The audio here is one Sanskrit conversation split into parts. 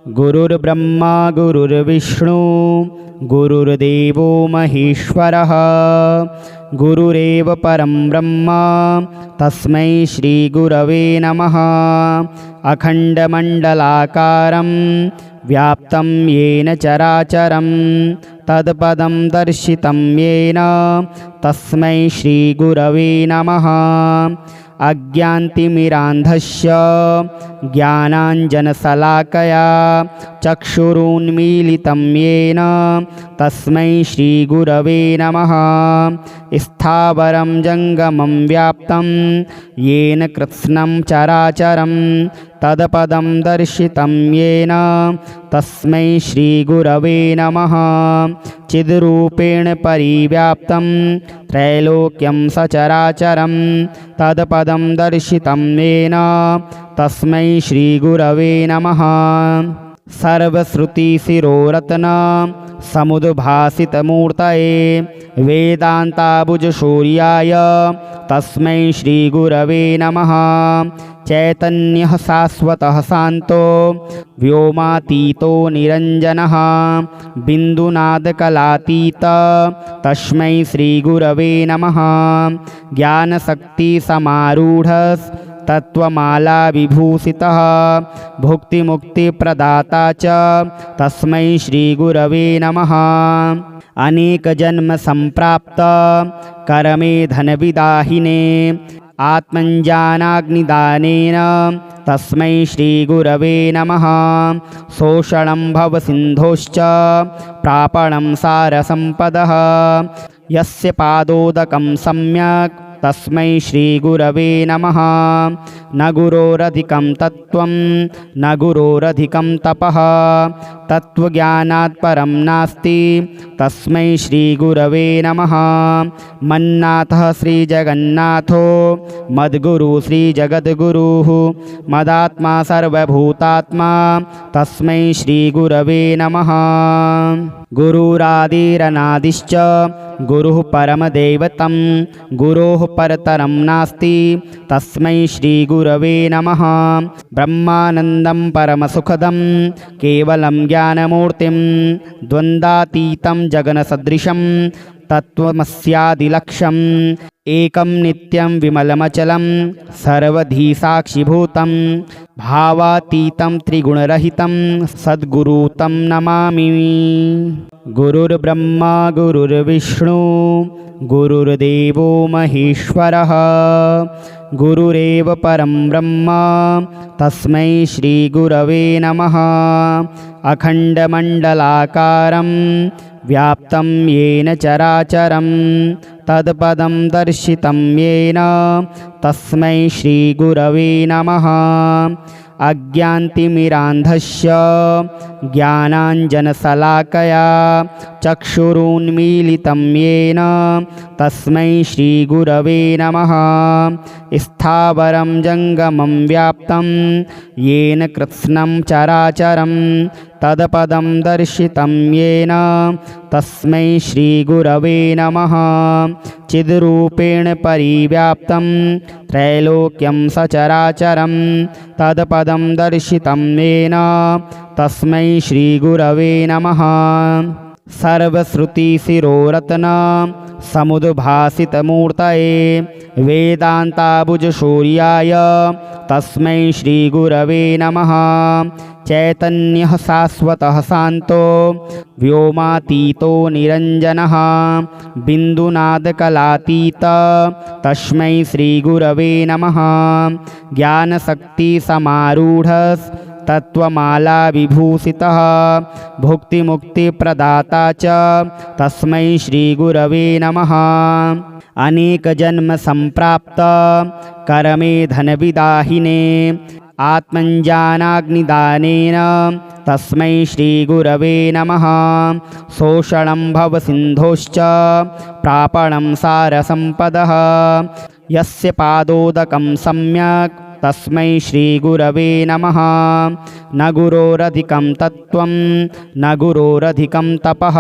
गुरुर्ब्रह्मा गुरुर्विष्णु गुरुर्देवो महेश्वरः गुरुरेव परं ब्रह्म तस्मै श्रीगुरवे नमः। अखण्डमण्डलाकारं व्याप्तं येन चराचरं तत्पदं दर्शितं येन तस्मै श्रीगुरवे नमः। अज्ञानतिमिरान्धस्य ज्ञानाञ्जनशलाकया चक्षुरुन्मीलितं येन तस्मै श्रीगुरवे नमः। स्थावरं जङ्गमं व्याप्तं येन कृत्स्नं चराचरं तत्पदं दर्शितं येन तस्मै श्रीगुरवे नमः। चिद्रूपेण परिव्याप्तं त्रैलोक्यं सचराचरं तत्पदं दर्शितं येन तस्मै श्रीगुरवे नमः। सर्वश्रुतिशिरोरत्न समुद्भासितमूर्तये वेदान्ताबुजशौर्याय तस्मै श्रीगुरवे नमः। चैतन्यः शाश्वतः शान्तो व्योमातीतो निरञ्जनः बिन्दुनादकलातीत तस्मै श्रीगुरवे नमः। ज्ञानशक्तिसमारूढस्तत्त्वमाला विभूषितः भुक्तिमुक्तिप्रदाता च तस्मै श्रीगुरवे नमः। अनेकजन्मसम्प्राप्त करमे धनविदाहिने आत्मज्ञानाग्निदानेन तस्मै श्रीगुरवे नमः। शोषणं भवसिन्धोश्च प्रापणं सारसम्पदः यस्य पादोदकं सम्यक् तस्मै श्रीगुरवे नमः। न गुरोरधिकं तत्त्वं न गुरोरधिकं तपः तत्त्वज्ञानात् परं नास्ति तस्मै श्रीगुरवे नमः। मन्नाथः श्रीजगन्नाथो मद्गुरु श्रीजगद्गुरुः मदात्मा सर्वभूतात्मा तस्मै श्रीगुरवे नमः। गुरुरादिरनादिश्च गुरुः परमदैवतं गुरोः परतरं नास्ति तस्मै श्रीगुरवे नमः। ब्रह्मानन्दं परमसुखदं केवलं ज्ञानमूर्तिं द्वन्द्वातीतं जगन्सदृशं तत्त्वमस्यादिलक्ष्यम् एकं नित्यं विमलमचलं सर्वधी साक्षिभूतं भावातीतं त्रिगुणरहितं सद्गुरुं नमामि। गुरुर्ब्रह्मा गुरुर्विष्णु गुरुर्देवो महेश्वरः गुरुरेव परं ब्रह्म तस्मै श्रीगुरवे नमः। अखण्डमण्डलाकारं व्याप्तं येन चराचरं तत्पदं दर्शितं येन तस्मै श्रीगुरवे नमः। अज्ञानतिमिरान्धस्य ज्ञानाञ्जनशलाकया चक्षुरुन्मीलितं येन तस्मै श्रीगुरवे नमः। स्थावरं जङ्गमं व्याप्तं येन कृत्स्नं चराचरं तत्पदं दर्शितं येन तस्मै श्रीगुरवे नमः। चिद्रूपेण परिव्याप्तं त्रैलोक्यं सचराचरं तत्पदं दर्शितं येन तस्मै श्रीगुरवे नमः। सर्वश्रुतिशिरोरत्न समुद्भासितमूर्तये वेदान्ताबुजशौर्याय तस्मै श्रीगुरवे नमः। चैतन्यः शाश्वतः शान्तो व्योमातीतो निरञ्जनः बिन्दुनादकलातीत तस्मै श्रीगुरवे नमः। ज्ञानशक्तिसमारूढस्तत्त्वमाला विभूषितः भुक्तिमुक्तिप्रदाता च तस्मै श्रीगुरवे नमः। अनेकजन्मसम्प्राप्त करमे धनविदाहिने आत्मज्ञानाग्निदानेन तस्मै श्रीगुरवे नमः। शोषणं भवसिन्धोश्च प्रापणं सारसम्पदः यस्य पादोदकं सम्यक् तस्मै श्रीगुरवे नमः। न गुरोरधिकं तत्त्वं न गुरोरधिकं तपः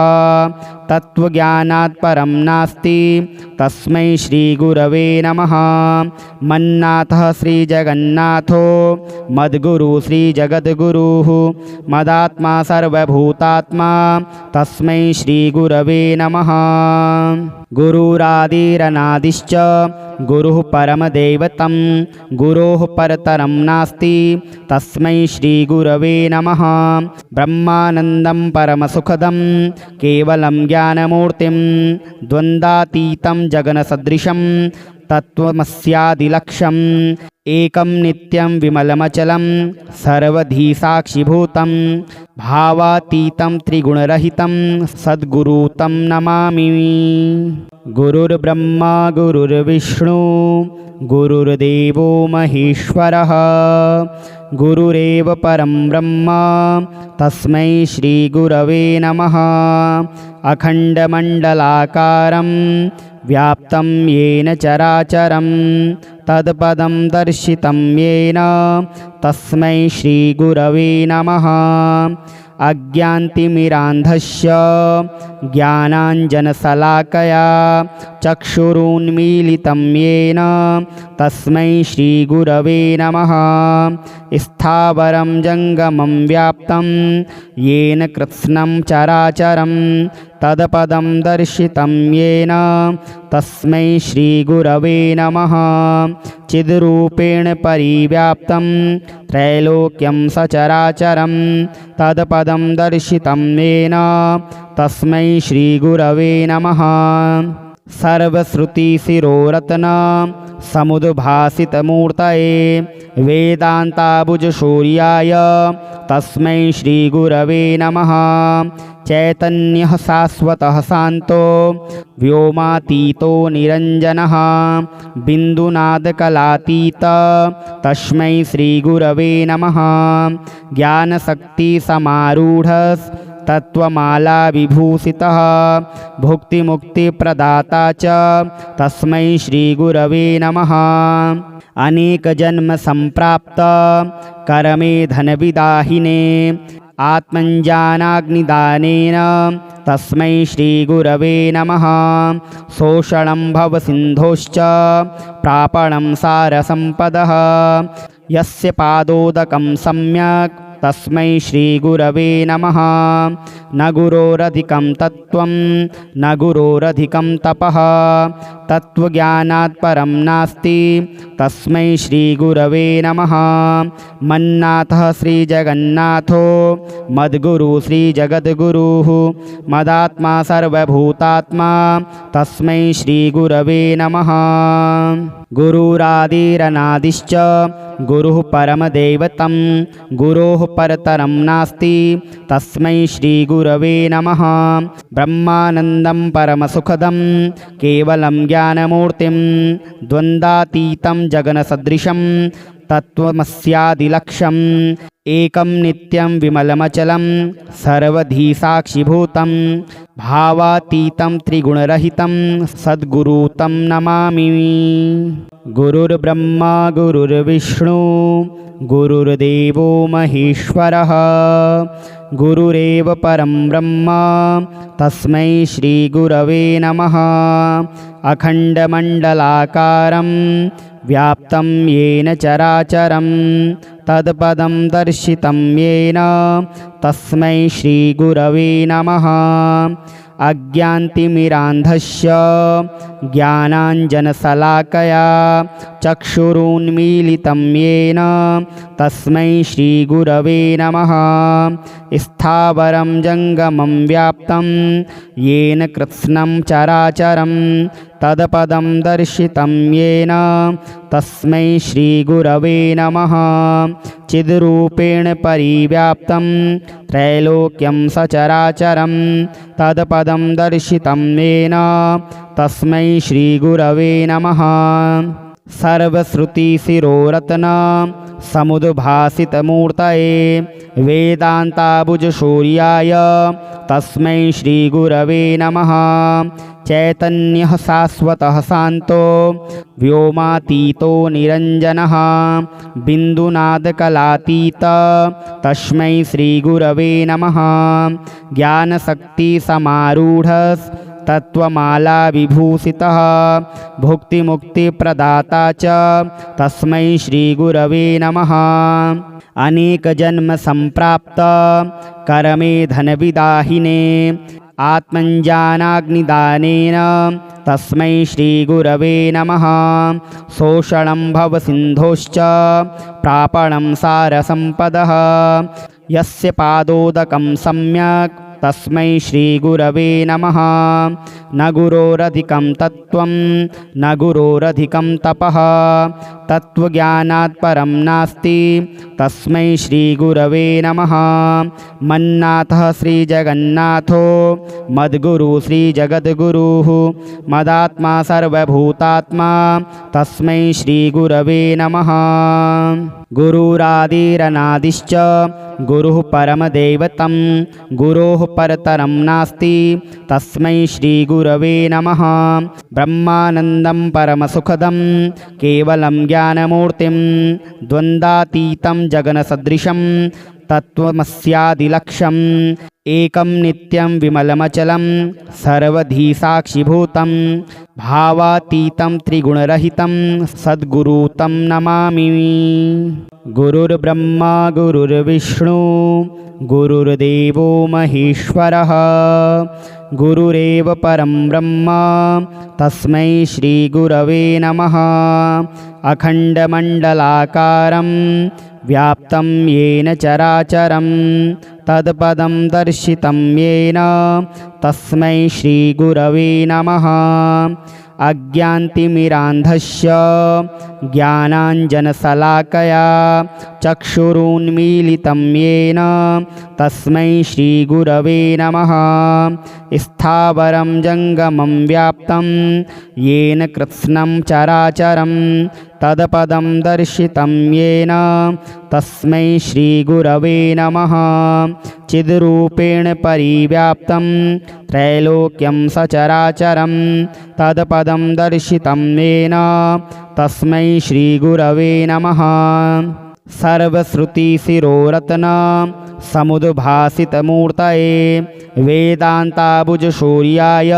तत्त्वज्ञानात् परं नास्ति तस्मै श्रीगुरवे नमः। मन्नाथः श्रीजगन्नाथो मद्गुरु श्रीजगद्गुरुः मदात्मा सर्वभूतात्मा तस्मै श्रीगुरवे नमः। गुरुरादिरनादिश्च गुरुः परमदैवतं गुरोः परतरं नास्ति तस्मै श्रीगुरवे नमः। ब्रह्मानन्दं परमसुखदं केवलं ज्ञानमूर्तिं द्वन्द्वातीतं जगन्सदृशं तत्त्वमस्यादिलक्ष्यम् एकं नित्यं विमलमचलं सर्वधी साक्षिभूतं भावातीतं त्रिगुणरहितं सद्गुरुं नमामि। गुरुर्ब्रह्मा गुरुर्विष्णु गुरुर्देवो महेश्वरः गुरुरेव परं ब्रह्म तस्मै श्रीगुरवे नमः। अखण्डमण्डलाकारं व्याप्तं येन चराचरं तत्पदं दर्शितं येन तस्मै श्रीगुरवे नमः। अज्ञानतिमिरान्धस्य ज्ञानाञ्जनशलाकया चक्षुरुन्मीलितं येन तस्मै श्रीगुरवे नमः। स्थावरं जङ्गमं व्याप्तं येन कृत्स्नं चराचरं तत्पदं दर्शितं येन तस्मै श्रीगुरवे नमः। चिद्रूपेण परिव्याप्तं त्रैलोक्यं सचराचरं तत्पदं दर्शितं येन तस्मै श्रीगुरवे नमः। सर्वश्रुतिशिरोरत्न समुद्भासितमूर्तये वेदान्ताबुजशौर्याय तस्मै श्रीगुरवे नमः। चैतन्यः शाश्वतः शान्तो व्योमातीतो निरञ्जनः बिन्दुनादकलातीत तस्मै श्रीगुरवे नमः। ज्ञानशक्तिसमारूढस्तत्त्वमाला विभूषितः भुक्तिमुक्तिप्रदाता च तस्मै श्रीगुरवे नमः। अनेकजन्मसम्प्राप्त करमे धनविदाहिने आत्मञ्जानाग्निदानेन तस्मै श्रीगुरवे नमः। शोषणं भवसिन्धोश्च प्रापणं सारसम्पदः यस्य पादोदकं सम्यक् तस्मै श्रीगुरवे नमः। न गुरोरधिकं तत्त्वं न गुरोरधिकं तपः तत्त्वज्ञानात् परं नास्ति तस्मै श्रीगुरवे नमः। मन्नाथः श्रीजगन्नाथो मद्गुरु श्रीजगद्गुरुः मदात्मा सर्वभूतात्मा तस्मै श्रीगुरवे नमः। गुरुरादिरनादिश्च गुरुः परमदैवतं गुरोः परतरं नास्ति तस्मै श्रीगुरवे नमः। ब्रह्मानन्दं परमसुखदं केवलं ज्ञानमूर्तिं द्वन्द्वातीतं जगन्सदृशं तत्त्वमस्यादिलक्ष्यम् एकं नित्यं विमलमचलं सर्वधी साक्षिभूतं भावातीतं त्रिगुणरहितं सद्गुरुं नमामि। गुरुर्ब्रह्मा गुरुर्विष्णु गुरुर्देवो महेश्वरः गुरुरेव परं ब्रह्म तस्मै श्रीगुरवे नमः। अखण्डमण्डलाकारं व्याप्तं येन चराचरं तत्पदं दर्शितं येन तस्मै श्रीगुरवे नमः। अज्ञानतिमिरान्धस्य ज्ञानाञ्जनशलाकया चक्षुरुन्मीलितं येन तस्मै श्रीगुरवे नमः। स्थावरं जङ्गमं व्याप्तं येन कृत्स्नं चराचरं तत्पदं दर्शितं येन तस्मै श्रीगुरवे नमः। चिद्रूपेण परिव्याप्तं त्रैलोक्यं सचराचरं तत्पदं दर्शितं येन तस्मै श्रीगुरवे नमः। सर्वश्रुतिशिरोरत्न समुद्भासितमूर्तये वेदान्ताबुजशौर्याय तस्मै श्रीगुरवे नमः। चैतन्यः शाश्वतः शान्तो व्योमातीतो निरञ्जनः बिन्दुनादकलातीत तस्मै श्रीगुरवे नमः। ज्ञानशक्तिसमारूढस्तत्त्वमाला विभूषितः भुक्तिमुक्तिप्रदाता च तस्मै श्रीगुरवे नमः। अनेकजन्मसम्प्राप्त करमे धनविदाहिने आत्मज्ञानाग्निदानेन तस्मै श्रीगुरवे नमः। शोषणं भवसिन्धोश्च प्रापणं सारसम्पदः यस्य पादोदकं सम्यक् तस्मै श्रीगुरवे नमः। न गुरोरधिकं तत्त्वं न गुरोरधिकं तपः तत्त्वज्ञानात् परं नास्ति तस्मै श्रीगुरवे नमः। मन्नाथः श्रीजगन्नाथो मद्गुरु श्रीजगद्गुरुः मदात्मा सर्वभूतात्मा तस्मै श्रीगुरवे नमः। गुरुरादिरनादिश्च गुरुः परमदैवतं गुरोः परतरं नास्ति तस्मै श्रीगुरवे नमः। ब्रह्मानन्दं परमसुखदं केवलं ज्ञानमूर्तिं द्वन्द्वातीतं जगन्सदृशं तत्त्वमस्यादिलक्ष्यम् एकं नित्यं विमलमचलं सर्वधी साक्षिभूतं भावातीतं त्रिगुणरहितं सद्गुरुं नमामि। गुरुर्ब्रह्मा गुरुर्विष्णु गुरुर्देवो महेश्वरः गुरुरेव परं ब्रह्म तस्मै श्रीगुरवे नमः। अखण्डमण्डलाकारं व्याप्तं येन चराचरं तत्पदं दर्शितं येन तस्मै श्रीगुरवे नमः। अज्ञानतिमिरान्धस्य ज्ञानाञ्जनशलाकया चक्षुरुन्मीलितं येन तस्मै श्रीगुरवे नमः। स्थावरं जङ्गमं व्याप्तं येन कृत्स्नं चराचरं तत्पदं दर्शितं येन तस्मै श्रीगुरवे नमः। चिद्रूपेण परिव्याप्तं त्रैलोक्यं सचराचरं तत्पदं दर्शितं येन तस्मै श्रीगुरवे नमः। सर्वश्रुतिशिरोरत्न समुद्भासितमूर्तये वेदान्ताबुजशौर्याय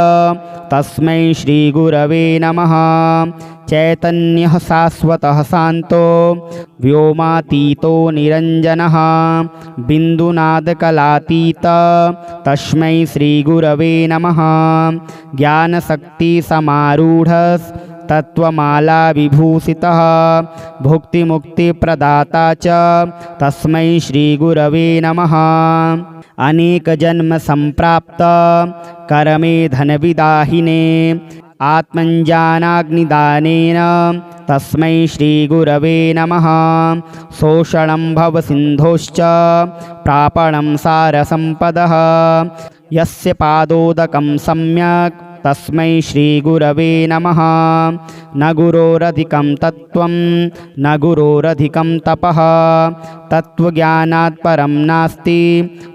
तस्मै श्रीगुरवे नमः। चैतन्यः शाश्वतः शान्तो व्योमातीतो निरञ्जनः बिन्दुनादकलातीत तस्मै श्रीगुरवे नमः। ज्ञानशक्तिसमारूढस्तत्त्वमाला विभूषितः भुक्तिमुक्तिप्रदाता च तस्मै श्रीगुरवे नमः। अनेकजन्मसम्प्राप्त करमे धनविदाहिने आत्मज्ञानाग्निदानेन तस्मै श्रीगुरवे नमः। शोषणं भवसिन्धोश्च प्रापणं सारसम्पदः यस्य पादोदकं सम्यक् तस्मै श्रीगुरवे नमः। न गुरोरधिकं तत्त्वं न गुरोरधिकं तपः तत्त्वज्ञानात् परं नास्ति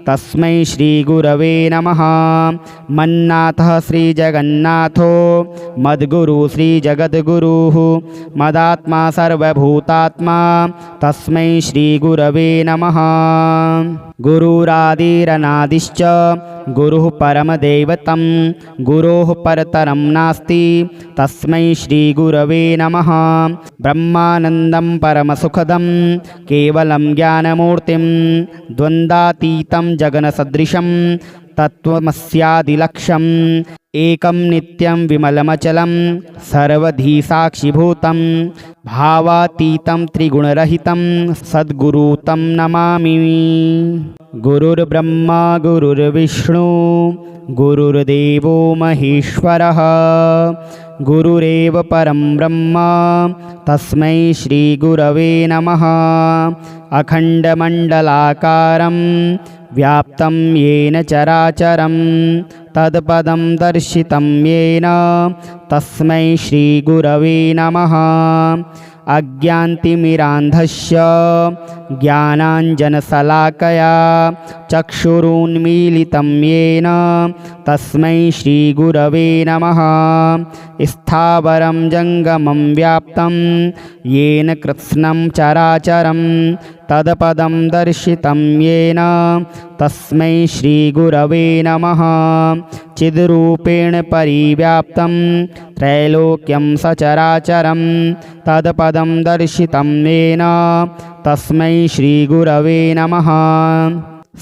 तस्मै श्रीगुरवे नमः। मन्नाथः श्रीजगन्नाथो मद्गुरु श्रीजगद्गुरुः मदात्मा सर्वभूतात्मा तस्मै श्रीगुरवे नमः। गुरुरादिरनादिश्च गुरुः परमदैवतं गुरोः परतरं नास्ति तस्मै श्रीगुरवे नमः। ब्रह्मानन्दं परमसुखदं केवलं ज्ञानमूर्तिं द्वन्द्वातीतं जगन्सदृशं तत्त्वमस्यादिलक्ष्यम् एकं नित्यं विमलमचलं सर्वधी साक्षिभूतं भावातीतं त्रिगुणरहितं सद्गुरुं नमामि। गुरुर्ब्रह्मा गुरुर्विष्णु गुरुर्देवो महेश्वरः गुरुरेव परं ब्रह्म तस्मै श्रीगुरवे नमः। अखण्डमण्डलाकारं व्याप्तं येन चराचरं तत्पदं दर्शितं येन तस्मै श्रीगुरवे नमः। अज्ञानतिमिरान्धस्य ज्ञानाञ्जनशलाकया चक्षुरुन्मीलितं येन तस्मै श्रीगुरवे नमः। स्थावरं जङ्गमं व्याप्तं येन कृत्स्नं चराचरं तत्पदं दर्शितं येन तस्मै श्रीगुरवे नमः। चिद्रूपेण परिव्याप्तं त्रैलोक्यं सचराचरं तत्पदं दर्शितं येन तस्मै श्रीगुरवे नमः।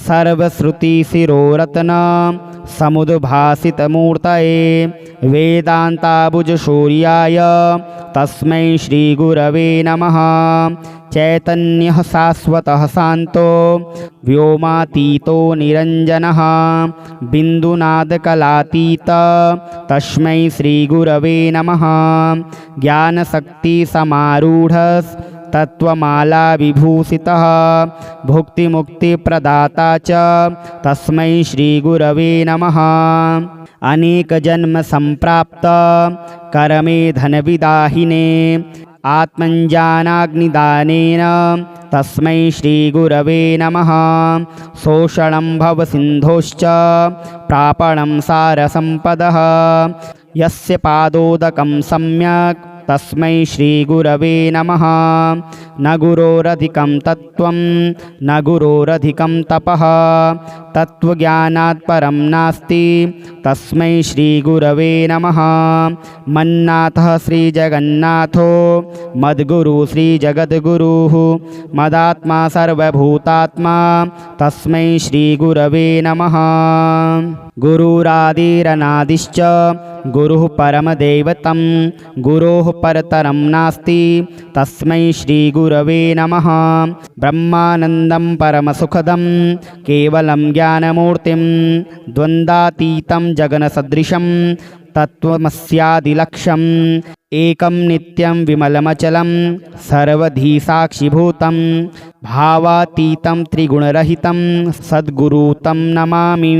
सर्वश्रुतिशिरोरत्न समुद्भासितमूर्तये वेदान्ताबुजशौर्याय तस्मै श्रीगुरवे नमः। चैतन्यः शाश्वतः शान्तो व्योमातीतो निरञ्जनः बिन्दुनादकलातीत तस्मै श्रीगुरवे नमः। ज्ञानशक्तिसमारूढस्तत्त्वमाला विभूषितः भुक्तिमुक्तिप्रदाता च तस्मै श्रीगुरवे नमः। अनेकजन्मसम्प्राप्त करमे धनविदाहिने आत्मज्ञानाग्निदानेन तस्मै श्रीगुरवे नमः। शोषणं भवसिन्धोश्च प्रापणं सारसम्पदः यस्य पादोदकं सम्यक् तस्मै श्रीगुरवे नमः। न गुरोरधिकं तत्त्वं न गुरोरधिकं तपः तत्त्वज्ञानात् परं नास्ति तस्मै श्रीगुरवे नमः। मन्नाथः श्रीजगन्नाथो मद्गुरु श्रीजगद्गुरुः मदात्मा सर्वभूतात्मा तस्मै श्रीगुरवे नमः। गुरुरादिरनादिश्च गुरुः परमदैवतं गुरोः परतरं नास्ति तस्मै श्रीगुरवे नमः। ब्रह्मानन्दं परमसुखदं केवलं ज्ञानमूर्तिं द्वन्द्वातीतं जगन्सदृशं तत्त्वमस्यादिलक्ष्यम् एकं नित्यं विमलमचलं सर्वधी साक्षिभूतं भावातीतं त्रिगुणरहितं सद्गुरुं तं नमामि।